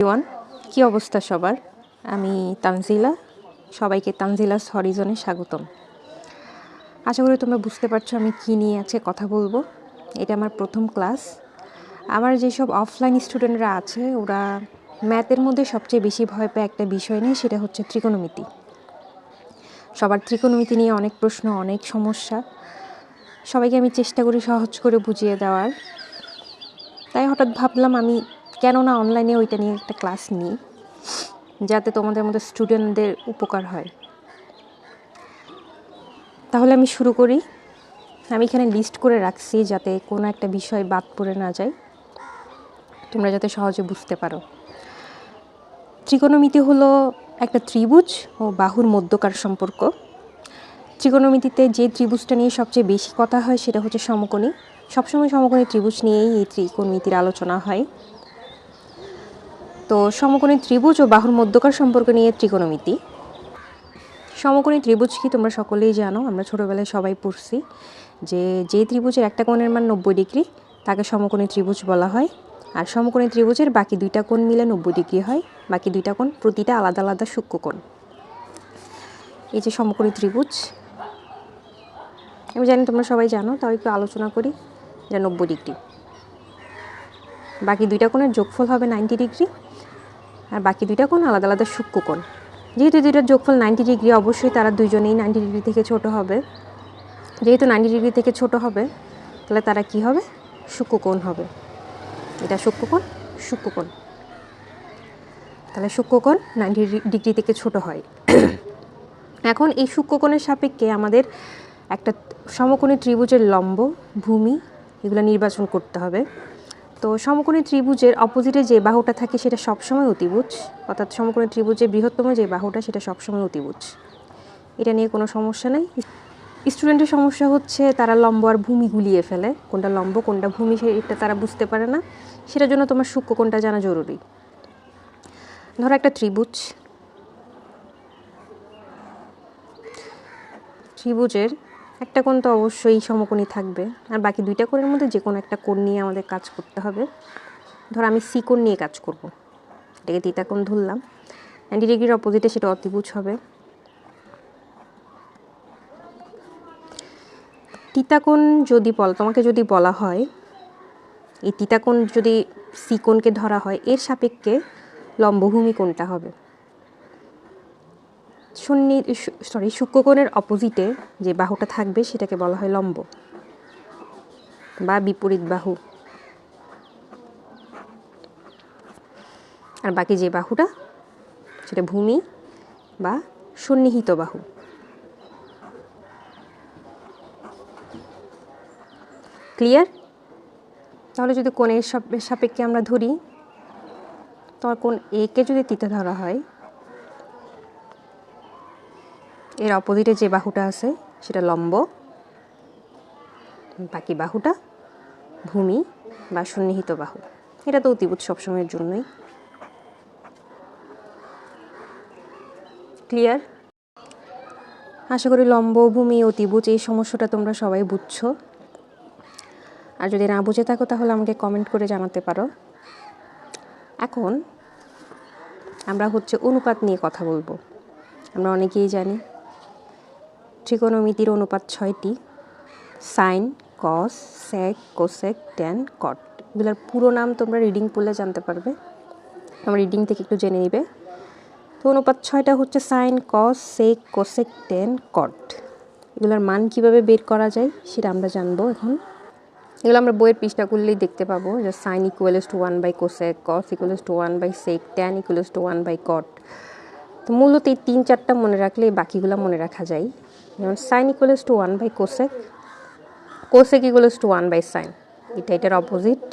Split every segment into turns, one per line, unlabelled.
Everyone, কি অবস্থা সবার? আমি তানজিলা, সবাইকে তানজিলাস হরিজনে স্বাগতম। আশা করি তোমরা বুঝতে পারছো আমি কী নিয়ে আজকে কথা বলবো। এটা আমার প্রথম ক্লাস। আমার যেসব অফলাইন স্টুডেন্টরা আছে ওরা ম্যাথের মধ্যে সবচেয়ে বেশি ভয় পায় একটা বিষয় নিয়ে, সেটা হচ্ছে ত্রিকোণমিতি। সবার ত্রিকোণমিতি নিয়ে অনেক প্রশ্ন, অনেক সমস্যা। সবাইকে আমি চেষ্টা করি সহজ করে বুঝিয়ে দেওয়ার। তাই হঠাৎ ভাবলাম আমি কেন না অনলাইনে ওইটা নিয়ে একটা ক্লাস নিই, যাতে তোমাদের মধ্যে স্টুডেন্টদের উপকার হয়। তাহলে আমি শুরু করি। আমি এখানে লিস্ট করে রাখছি যাতে কোনো একটা বিষয় বাদ পড়ে না যায়, তোমরা যাতে সহজে বুঝতে পারো। ত্রিকোণমিতি হলো একটা ত্রিভুজ ও বাহুর মধ্যকার সম্পর্ক। ত্রিকোণমিতিতে যে ত্রিভুজটা নিয়ে সবচেয়ে বেশি কথা হয় সেটা হচ্ছে সমকোণী। সবসময় সমকোণী ত্রিভুজ নিয়েই এই ত্রিকোণমিতির আলোচনা হয়। তো সমকোণী ত্রিভুজ ও বাহুর মধ্যকার সম্পর্ক নিয়ে ত্রিকোণমিতি। সমকোণী ত্রিভুজ কি তোমরা সকলেই জানো, আমরা ছোটোবেলায় সবাই পড়ছি যে ত্রিভুজের একটা কোণের মান 90 ডিগ্রি তাকে সমকোণী ত্রিভুজ বলা হয়। আর সমকোণী ত্রিভুজের বাকি দুইটা কোণ মিলে 90 ডিগ্রি হয়। বাকি দুইটা কোণ প্রতিটা আলাদা আলাদা সূক্ষ্মকোণ। এই যে সমকোণী ত্রিভুজ, আমি জানি তোমরা সবাই জানো, তাও একটু আলোচনা করি। যা 90 ডিগ্রি, বাকি দুইটা কোণের যোগফল হবে 90 ডিগ্রি, আর বাকি দুইটা কোণ আলাদা আলাদা সূক্ষ্মকোণ। যেহেতু দুইটার যোগফল 90 ডিগ্রি, অবশ্যই তারা দুইজনেই 90 ডিগ্রি থেকে ছোট হবে। যেহেতু 90 ডিগ্রি থেকে ছোট হবে, তাহলে তারা কি হবে? সূক্ষ্মকোণ হবে। এটা সূক্ষ্মকোণ, সূক্ষ্মকোণ। তাহলে সূক্ষ্মকোণ 90 ডিগ্রি থেকে ছোট হয়। এখন এই সূক্ষ্মকোণের সাপেক্ষে আমাদের একটা সমকোণী ত্রিভুজের লম্ব, ভূমি এগুলো নির্বাচন করতে হবে। তো সমকোণী ত্রিভুজের অপোজিটে যে বাহুটা থাকে সেটা সবসময় অতিভুজ, অর্থাৎ সমকোণী ত্রিভুজের বৃহত্তম যে বাহুটা সেটা সবসময় অতিভুজ। এটা নিয়ে কোনো সমস্যা নাই। স্টুডেন্টের সমস্যা হচ্ছে তারা লম্ব আর ভূমি গুলিয়ে ফেলে, কোনটা লম্ব কোনটা ভূমি সেটা তারা বুঝতে পারে না। সেটার জন্য তোমার সূক্ষ্মকোণটা জানা জরুরি। ধরো একটা ত্রিভুজের একটা কোণ তো অবশ্যই সমকোণী থাকবে, আর বাকি দুইটা কোণের মধ্যে যে কোনো একটা কোণ নিয়ে আমাদের কাজ করতে হবে। ধরো আমি সি কোণ নিয়ে কাজ করব, এটাকে থিটা কোণ ধরলাম। 90 ডিগ্রির অপোজিটে সেটা অতিভুজ হবে। থিটা কোণ তোমাকে যদি বলা হয় এই থিটা কোণ যদি সি কোণকে ধরা হয়, এর সাপেক্ষে লম্বভূমি কোণটা হবে। সূক্ষ্মকোণের অপোজিটে যে বাহুটা থাকবে সেটাকে বলা হয় লম্ব বা বিপরীত বাহু, আর বাকি যে বাহুটা সেটা ভূমি বা সন্নিহিত বাহু। ক্লিয়ার? তাহলে যদি কোণের সাপেক্ষে আমরা ধরি, তোমার কোণ এ কে যদি থিটা ধরা হয়, এর অপোজিটে যে বাহুটা আছে সেটা লম্ব, বাকি বাহুটা ভূমি বা সন্নিহিত বাহু। এটা তো অতিভুজ সবসময়ের জন্যই। ক্লিয়ার? আশা করি লম্ব, ভূমি, অতিভুজ এই সমস্যাটা তোমরা সবাই বুঝছো। আর যদি না বুঝে থাকো তাহলে আমাকে কমেন্ট করে জানাতে পারো। এখন আমরা অনুপাত নিয়ে কথা বলবো। আমরা অনেকেই জানি ত্রিকোণমিতির অনুপাত 6টি: সাইন, কস, সেক, কোসেক, ট্যান, কট। এগুলোর পুরো নাম তোমরা রিডিং পড়লে জানতে পারবে, আমার রিডিং থেকে একটু জেনে নিবে। তো অনুপাত 6টা হচ্ছে সাইন, কস, সেক, কোসেক, ট্যান, কট। এগুলোর মান কিভাবে বের করা যায় সেটা আমরা জানবো এখন। এগুলো আমরা বইয়ের পৃষ্ঠা করলেই দেখতে পাবো যে sine equals to 1 by cosec, cos equals to 1 by sec, tan equals to 1 by cot. তো মূলত এই 3-4টা মনে রাখলে বাকিগুলো মনে রাখা যায়। যেমন sine equals to 1 by cosec, cosec equals to 1 by sine, এটার opposite.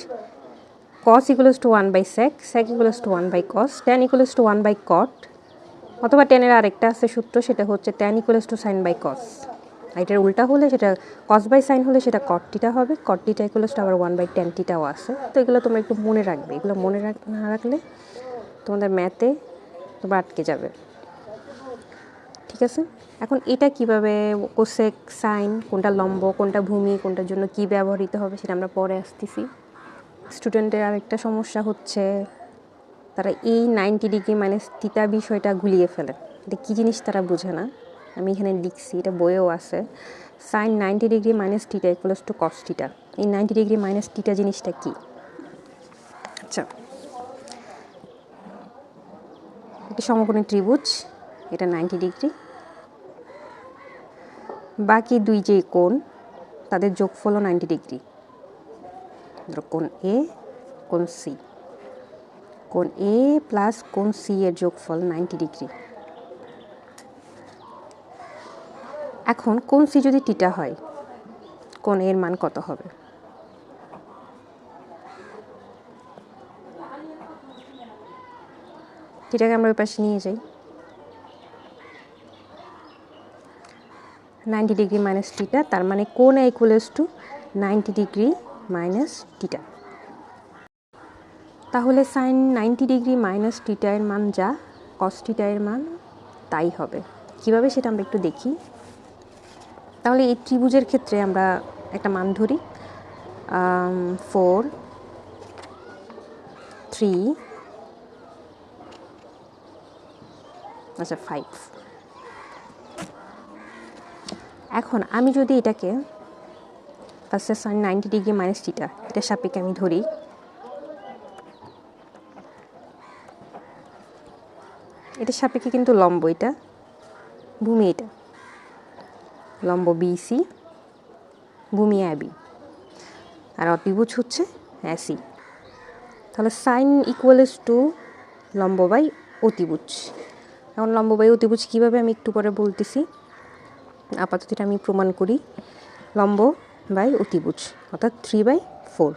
Cos equals to 1 by sec, sec equals to 1 by cos, tan equals to 1 by cot. অথবা ট্যানের আরেকটা আছে সূত্র, সেটা হচ্ছে tan equals to sine by cos. এটার উল্টা হলে সেটা কস বাই সাইন হলে সেটা কট থিটা হবে। কট থিটা ইকুয়ালস টু আবার 1 বাই ট্যান থিটাও আছে। তো এগুলো তোমরা একটু মনে রাখবে। এগুলো মনে না রাখলে তোমাদের ম্যাথে তোমরা আটকে যাবে। ঠিক আছে? এখন এটা কিভাবে কোসেক, সাইন, কোনটা লম্ব, কোনটা ভূমি, কোনটার জন্য কি ব্যবহৃত হবে সেটা আমরা পরে আসতেছি। স্টুডেন্টের আরেকটা সমস্যা হচ্ছে তারা এই 90 ডিগ্রি মাইনাস থিটা বিষয়টা গুলিয়ে ফেলে। এটা কী জিনিস তারা বোঝে না। আমি এখানে লিখছি, এটা বইয়েও আছে। Sine 90 degree minus theta equals to cos theta. এই 90 ডিগ্রি মাইনাস থিটা জিনিসটা কী? আচ্ছা, এটা সমকোণী ত্রিভুজ, এটা 90 ডিগ্রি। বাকি দুই যে কোণ তাদের যোগফলও 90 ডিগ্রি। কোণ এ, কোণ সি। কোণ এ প্লাস কোণ সি এর যোগফল 90 ডিগ্রি। এখন কোণ সি যদি থিটা হয়, কোণ এর মান কত হবে? থিটাকে আমরা ওই পাশে নিয়ে যাই। 90 ডিগ্রি মাইনাস থিটা, তার মানে কোণ A equals to 90 degree minus theta. তাহলে সাইন 90 ডিগ্রি মাইনাস থিটা এর মান যা, কস থিটা এর মান তাই হবে। কিভাবে সেটা আমরা একটু দেখি। তাহলে এই ত্রিভুজের ক্ষেত্রে আমরা একটা মান ধরি, 4, 3, আচ্ছা 5। এখন আমি যদি এটাকে ফার্স্টে সাইন 90 ডিগ্রি মাইনাস থিটা এটা সাপেক্ষে আমি ধরি, এটা সাপেক্ষে কিন্তু লম্ব, এটা ভূমি, এটা লম্ব বিসি, ভূমি এবি, আর অতিভুজ হচ্ছে এসি। তাহলে সাইন ইকুয়ালস টু লম্ব বাই অতিভুজ। এখন লম্ব বাই অতিভুজ কীভাবে আমি একটু পরে বলতেছি, আপাতত এটা আমি প্রমাণ করি। লম্ব বাই অতিভুজ অর্থাৎ 3/4।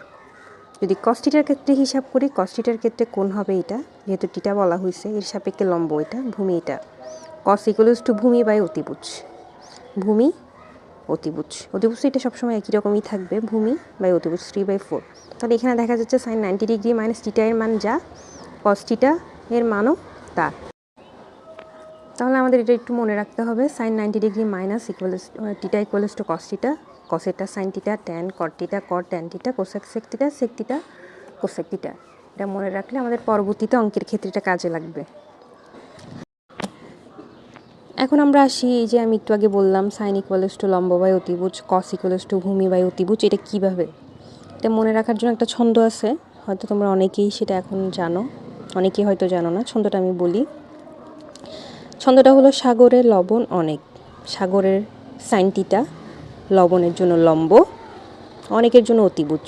যদি কস থিটার ক্ষেত্রে হিসাব করি, কস থিটার ক্ষেত্রে কোণ হবে এটা, যেহেতু থিটা বলা হয়েছে, এর সাপেক্ষে লম্ব এটা, ভূমি এটা। কস ইকুয়ালস টু ভূমি বাই অতিভুজ, ভূমি অতিভুজ। অতিভুজ এটা সবসময় একই রকমই থাকবে, ভূমি বাই অতিভুজ 3/4। তাহলে এখানে দেখা যাচ্ছে সাইন 90 ডিগ্রি মাইনাস থিটা এর মান যা, কস থিটা এর মানও তা। তাহলে আমাদের এটা একটু মনে রাখতে হবে, sine 90 degree minus equals theta equals to cos theta, কসেটা sine theta, tan cot theta, cot tan theta, cosec sec theta, sec theta cosec theta. এটা মনে রাখলে আমাদের পরবর্তীতে অঙ্কের ক্ষেত্রে এটা কাজে লাগবে। এখন আমরা আসি, এই যে আমি একটু আগে বললাম সাইন ইকুয়ালস টু লম্ব বাই অতিভুজ, কস ইকুয়ালস টু ভূমি বাই অতিভুজ। এটা কীভাবে, এটা মনে রাখার জন্য একটা ছন্দ আছে, হয়তো তোমরা অনেকেই সেটা এখন জানো, অনেকেই হয়তো জানো না। ছন্দটা আমি বলি। ছন্দটা হলো, সাগরে লবণ অনেক, সাগরের সাইন থিটা লবণের জন্য লম্ব, অনেকের জন্য অতিভুজ।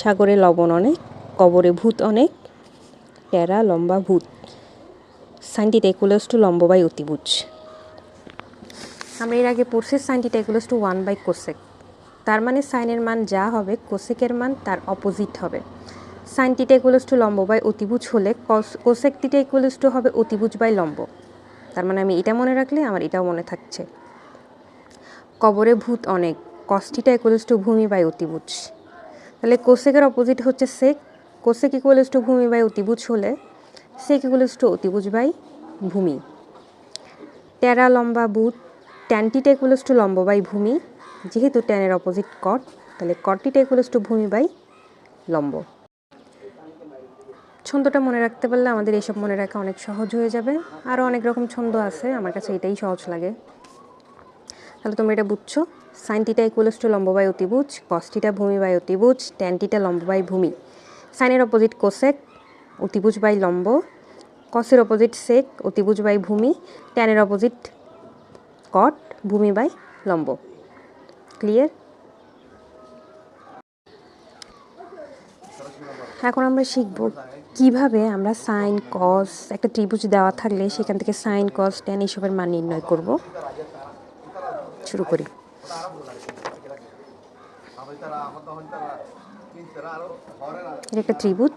সাগরে লবণ অনেক, কবরে ভূত অনেক, টেরা লম্বা ভূত। সাইন থিটা ইকুয়ালস টু লম্ব বাই অতিভুজ। আমরা এর আগে পড়ছি সাইন থিটা ইকুয়ালস টু 1/কোসেক। তার মানে সাইনের মান যা হবে, কোসেকের মান তার অপোজিট হবে। সাইন থিটা ইকুয়ালস টু লম্ব বাই অতিভুজ হলে কোসেক থিটা ইকুয়ালস টু হবে অতিভুজ বাই লম্ব। তার মানে আমি এটা মনে রাখলে আমার এটাও মনে থাকছে। কবরে ভূত অনেক, কস থিটা ইকুয়ালস টু ভূমি বাই অতিভুজ। তাহলে কোসেকের অপোজিট হচ্ছে সেক, কোসেক ইকুয়ালস টু ভূমি বাই অতিভুজ হলে সেক ইকুয়ালস টু অতিভুজ বাই ভূমি। টেরা লম্বা ভূত, ট্যান থিটা ইকুয়ালস টু লম্ব বাই ভূমি, যেহেতু ট্যানের অপোজিট কট, তাহলে কট থিটা ইকুয়ালস টু ভূমি বাই লম্ব। ছন্দটা মনে রাখতে পারলে আমাদের এইসব মনে রাখা অনেক সহজ হয়ে যাবে। আরও অনেক রকম ছন্দ আছে, আমার কাছে এটাই সহজ লাগে। তাহলে তোমরা এটা বুঝছো, সাইন থিটা ইকুয়ালস টু লম্ব বাই অতিভুজ, কস থিটা ভূমি বাই অতিভুজ, ট্যান থিটা লম্ব বাই ভূমি। সাইনের অপোজিট কোসেক, অতিভুজ বাই লম্ব, কসের অপোজিট সেক, অতিভুজ বাই ভূমি, ট্যানের অপোজিট কট, ভূমি বাই লম্ব। ক্লিয়ার? এখন আমরা শিখব কিভাবে আমরা সাইন কস, একটা ত্রিভুজ দেওয়া থাকলে সেখান থেকে সাইন কস ট্যান এইসবের মান নির্ণয় করব। শুরু করি। এটা একটা ত্রিভুজ,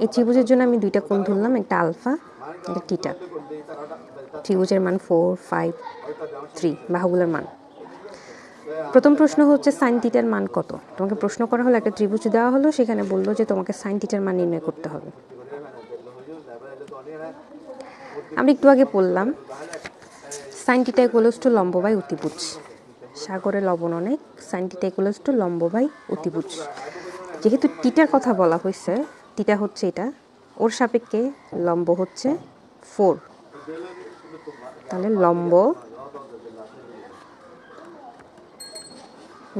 এই ত্রিভুজের জন্য আমি দুইটা কোণ ধরলাম, একটা আলফা, একটা থিটা। ত্রিভুজের মান 4, 5, 3, বাহুগুলোর মান। প্রথম প্রশ্ন হচ্ছে সাইন থিটার মান কত। তোমাকে প্রশ্ন করা হলো, একটা ত্রিভুজ দেওয়া হলো, সেখানে বললো যে তোমাকে সাইন থিটার মান নির্ণয় করতে হবে। আমরা একটু আগে পড়লাম সাইন থিটা ইকুয়ালস টু লম্ব বাই অতিভুজ। সাগরে লবণ অনেক, সাইন থিটা ইকুয়ালস টু লম্ব বাই অতিভুজ। যেহেতু থিটার কথা বলা হয়েছে, থিটা হচ্ছে এটা, ওর সাপেক্ষে লম্ব হচ্ছে 4, তাহলে লম্ব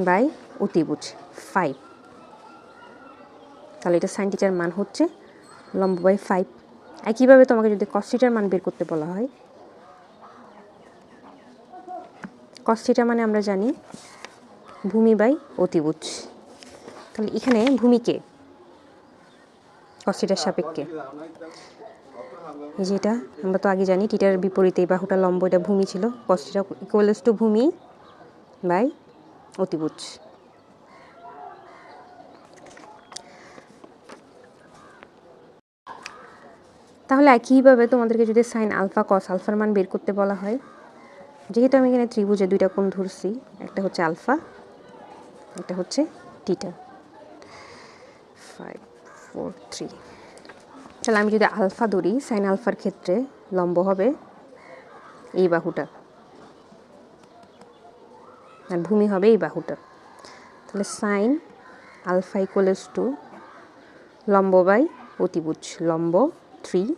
বাই অতিভুজ 5, তাহলে এটা সাইন থিটার মান হচ্ছে লম্ব বাই 5। একইভাবে তোমাকে যদি কস থিটার মান বের করতে বলা হয়, কস থিটা মানে আমরা জানি ভূমি বাই অতিভুজ, তাহলে এখানে ভূমিকে কস থিটার সাপেক্ষে, এই যে এটা আমরা তো আগে জানি থিটার বিপরীতে এই বাহুটা লম্ব, এটা ভূমি ছিল, কস থিটা ইকুয়ালস টু ভূমি বাই অতিভুজ। তাহলে একইভাবে তোমাদেরকে যদি সাইন আলফা কস আলফার মান বের করতে বলা হয়, যেহেতু আমি এখানে ত্রিভুজে দুইটা কোণ ধরছি, একটা হচ্ছে আলফা, একটা হচ্ছে থিটা, 5 4 3, তাহলে আমি যদি আলফা ধরি, সাইন আলফার ক্ষেত্রে লম্ব হবে এই বাহুটা আর ভূমি হবে এই বাহুটা, তাহলে সাইন আলফা ইকুয়ালস টু লম্ব বাই অতিভুজ, লম্ব 3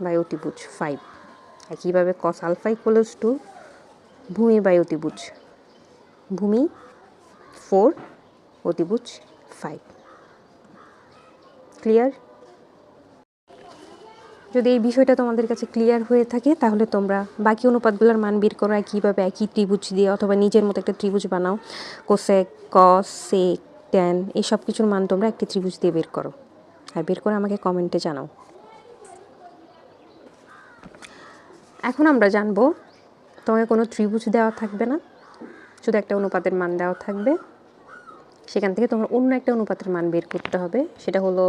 বাই অতিভুজ 5। একইভাবে কস আলফা ইকুয়ালস টু ভূমি বাই অতিভুজ, ভূমি 4 অতিভুজ 5। ক্লিয়ার? যদি এই বিষয়টা তোমাদের কাছে ক্লিয়ার হয়ে থাকে তাহলে তোমরা বাকি অনুপাতগুলোর মান বের করো একইভাবে, একই ত্রিভুজ দিয়ে, অথবা নিজের মতো একটা ত্রিভুজ বানাও, কোসেক কস সেক ট্যান এই সব কিছুর মান তোমরা একটি ত্রিভুজ দিয়ে বের করো, আর বের করে আমাকে কমেন্টে জানাও। এখন আমরা জানবো তোমাকে কোনো ত্রিভুজ দেওয়া থাকবে না, শুধু একটা অনুপাতের মান দেওয়া থাকবে, সেখান থেকে তোমার অন্য একটা অনুপাতের মান বের করতে হবে। সেটা হলো,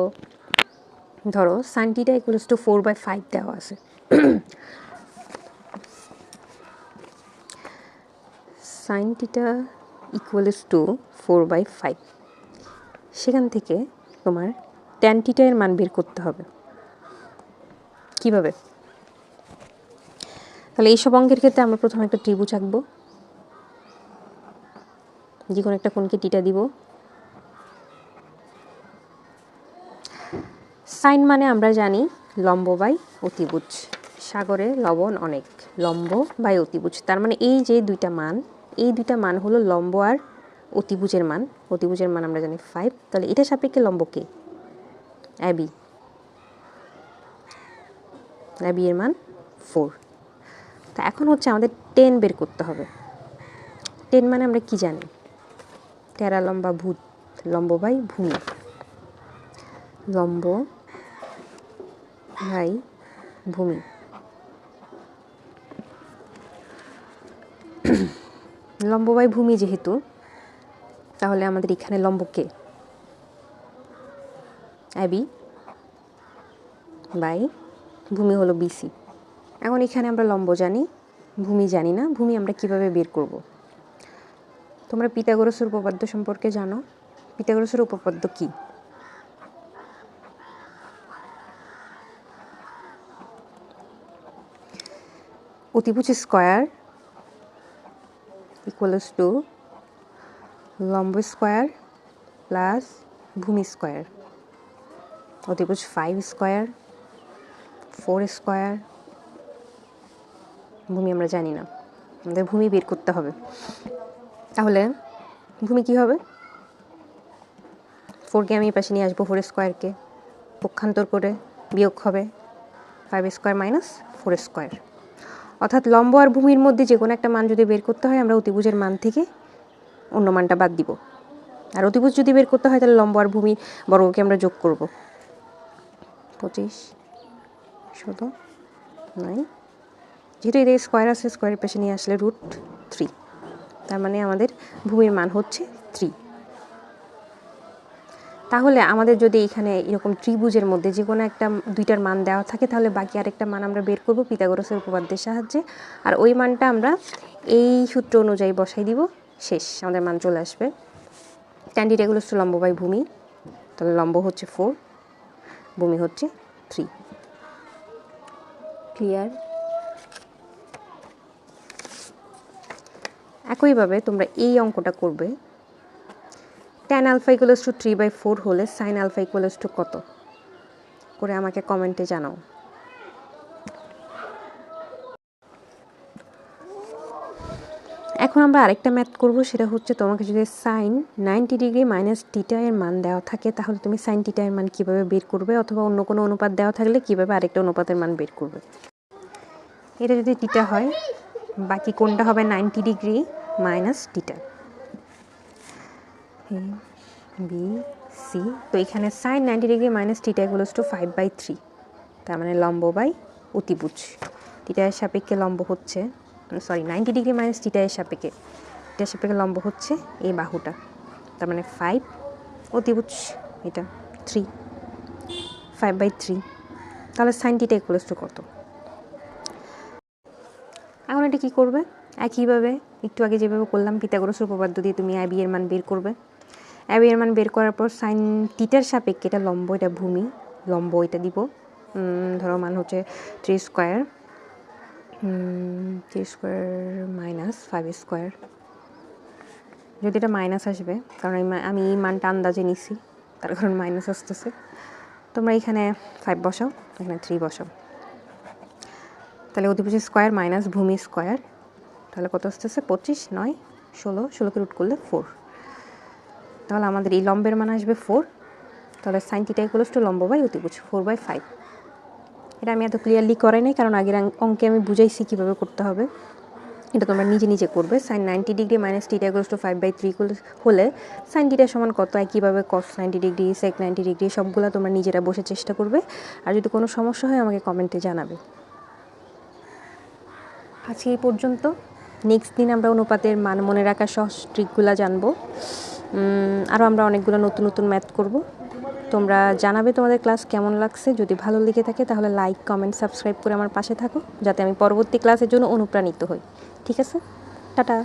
ধরো সাইন থিটা ইকুয়ালস টু 4/5 দেওয়া আছে, সাইন থিটা ইকুয়ালস টু 4/5, সেখান থেকে তোমার ট্যান থিটা এর মান বের করতে হবে। কিভাবে? তাহলে এইসব অঙ্কের ক্ষেত্রে আমরা প্রথমে একটা ত্রিভুজ আঁকবো, যে কোনো একটা কোণকে থিটা দিব। সাইন মানে আমরা জানি লম্ব বাই অতিভুজ, সাগরে লবণ অনেক, লম্ব বাই অতিভুজ, তার মানে এই যে দুইটা মান, এই দুইটা মান হলো লম্ব আর অতিভুজের মান। অতিভুজের মান আমরা জানি 5, তাহলে এটা সাপেক্ষে লম্ব কে? এবি, এবি এর মান 4। তা এখন হচ্ছে আমাদের 10 বের করতে হবে। 10 মানে আমরা কি জানি? টেরা লম্বা ভূত, লম্ব বাই ভূমি, লম্ব বাই ভূমি, লম্ব বাই ভূমি যেহেতু, তাহলে আমাদের এখানে লম্ব কে? এবি বাই ভূমি হলো বিসি। এখন এখানে আমরা লম্ব জানি, ভূমি জানি না, ভূমি আমরা কিভাবে বের করব? তোমরা পিথাগোরাসের উপপাদ্য সম্পর্কে জানো। পিথাগোরাসের উপপাদ্য কি? অতিভুজ স্কয়ার ইকুয়ালস টু লম্ব স্কয়ার প্লাস ভূমি স্কয়ার, অতিভুজ 5 স্কয়ার 4 স্কয়ার, ভূমি আমরা জানি না, আমাদের ভূমি বের করতে হবে। তাহলে ভূমি কি হবে? 4কে আমি এই পাশে নিয়ে আসবো, 4 স্কয়ারকে পক্ষান্তর করে বিয়োগ হবে 5 স্কয়ার মাইনাস 4 স্কয়ার, অর্থাৎ লম্ব আর ভূমির মধ্যে যে কোনো একটা মান যদি বের করতে হয় আমরা অতিভুজের মান থেকে অন্য মানটা বাদ দিব, আর অতিভুজ যদি বের করতে হয় তাহলে লম্ব আর ভূমির বর্গকে আমরা যোগ করব। 25 শত 9, যেহেতু এদের স্কয়ার আছে, স্কয়ারের পাশে নিয়ে আসলে √3, তার মানে আমাদের ভূমির মান হচ্ছে 3। তাহলে আমাদের যদি এখানে এরকম ত্রিভুজের মধ্যে যে কোনো একটা দুইটার মান দেওয়া থাকে, তাহলে বাকি আরেকটা মান আমরা বের করব পিথাগোরাসের উপপাদ্যের সাহায্যে, আর ওই মানটা আমরা এই সূত্র অনুযায়ী বসাই দিব, শেষ আমাদের মান চলে আসবে। ট্যান থিটা ইকুয়ালস টু লম্ব বাই ভূমি, তাহলে লম্ব হচ্ছে 4, ভূমি হচ্ছে 3। ক্লিয়ার? একইভাবে তোমরা এই অঙ্কটা করবে। ট্যান আলফা ইকুয়ালস টু 3/4 হলে সাইন আলফা ইকুয়ালস টু কত? করে আমাকে কমেন্টে জানাও। এখন আমরা আরেকটা ম্যাথ করব, সেটা হচ্ছে তোমাকে যদি সাইন 90 ডিগ্রি মাইনাস থিটা এর মান দেওয়া থাকে তাহলে তুমি সাইন থিটা এর মান কীভাবে বের করবে, অথবা অন্য কোনো অনুপাত দেওয়া থাকলে কীভাবে আরেকটা অনুপাতের মান বের করবে। এটা যদি থিটা হয়, বাকি কোনটা হবে 90 degree minus theta, A B C. তো এখানে sine 90 degree minus theta equals to 5/3, তার মানে লম্ব বাই অতিভুজ। থিটা এর সাপেক্ষে লম্ব হচ্ছে, সরি 90 ডিগ্রি মাইনাস থিটা এর সাপেক্ষে, থিটার সাপেক্ষে লম্ব হচ্ছে এই বাহুটা, তার মানে 5, অতিভুজ এটা 3, 5/3। তাহলে সাইন থিটা ইকুয়ালস টু কত? এখন এটা কী করবে? একইভাবে একটু আগে যেভাবে করলাম পিথাগোরাসের উপপাদ্য দিয়ে তুমি আই বি এর মান বের করবে। আই বি এর মান বের করার পর সাইন থিটার সাপেক্ষে, এটা লম্ব, এটা ভূমি, লম্ব এটা দিব, ধরো মান হচ্ছে 3 স্কোয়ার মাইনাস 5 স্কোয়ার। যদি এটা মাইনাস আসবে, কারণ আমি এই মানটা আন্দাজে নিছি, তার কারণ মাইনাস আসতেছে। তোমরা এখানে 5 বসাও, এখানে 3 বসাও, তাহলে অতিভুজ স্কোয়ার মাইনাস ভূমি স্কোয়ার, তাহলে কত আসতেছে 25, 9, 16, 16কে রুট করলে 4। তাহলে আমাদের এই লম্বের মান আসবে 4। তাহলে সাইন থিটা ইকুয়ালস টু লম্ব বাই অতিভুজ 4/5। এটা আমি এত ক্লিয়ারলি করাই নাই, কারণ আগের অঙ্কে আমি বুঝাইছি কীভাবে করতে হবে। এটা তোমরা নিজে নিজে করবে। Sine 90 degree minus theta equals to 5/3 হলে সাইন থিটা সমান কত, একইভাবে কস 90 ডিগ্রি, সেক 90 ডিগ্রি সবগুলো তোমরা নিজেরা বসে চেষ্টা করবে। আর যদি কোনো সমস্যা হয় আমাকে কমেন্টে জানাবে। আজকে এই পর্যন্ত। নেক্সট দিন আমরা অনুপাতের মান মনে রাখার সহজ ট্রিকগুলো জানবো। আরও আমরা অনেকগুলো নতুন নতুন ম্যাথ করব। তোমরা জানাবে তোমাদের ক্লাস কেমন লাগছে। যদি ভালো লেগে থাকে তাহলে লাইক, কমেন্ট, সাবস্ক্রাইব করে আমার পাশে থাকো, যাতে আমি পরবর্তী ক্লাসের জন্য অনুপ্রাণিত হই। ঠিক আছে, টাটা।